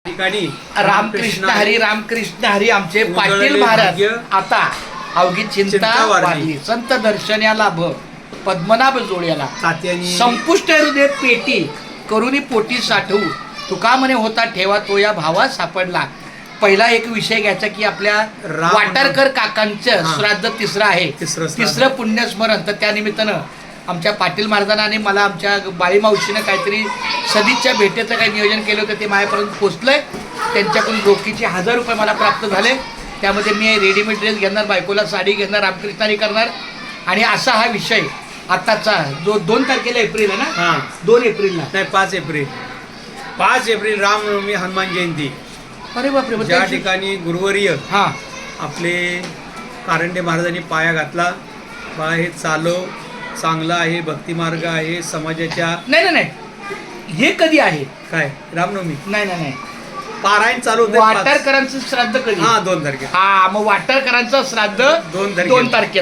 ठिकाणी रामकृष्ण हरी रामकृष्ण हरी आमचे पाटील महाराज आता अवघी चिंता वाढली संत दर्शन्या लाभ पद्मनाभ जोड्याला संपुष्ट हृदय पेटी करुणी पोटी साठवू तुका म्हणे होता ठेवा तो या भावा सापडला. पहिला एक विषय घ्यायचा की आपल्या वाटारकर काकांचं श्राद्ध तिसरं आहे, तिसरं पुण्यस्मरण. तर त्या निमित्तानं आमच्या पाटील महाराजांना आणि मला आमच्या बाळी मावशीनं काहीतरी सदिच्छा भेटेचं काही नियोजन केलं होतं ते माझ्यापर्यंत पोचलंय. त्यांच्याकडून रोखीचे 1000 रुपये मला प्राप्त झाले. त्यामध्ये मी रेडीमेड ड्रेस घेणार, बायकोला साडी घेणार, रामकृष्णारी करणार. आणि असा हा विषय आताचा जो 2 तारखेला एप्रिल आहे ना, 2 एप्रिलला नाही 5 एप्रिल रामनवमी हनुमान जयंती. अरे बापरे. ज्या ठिकाणी गुरुवर्य हां आपले कारंडे महाराजांनी पाया घातला. बा हे चालव चांगला आहे, भक्ती मार्ग आहे समाजाच्या. नाही हे कधी आहे? काय रामनवमी? नाही पारायण चालू वाटारकरांचं श्राद्ध कधी? 2 तारखेला. मग वाटारकरांचं श्राद्ध 2 तारखेला.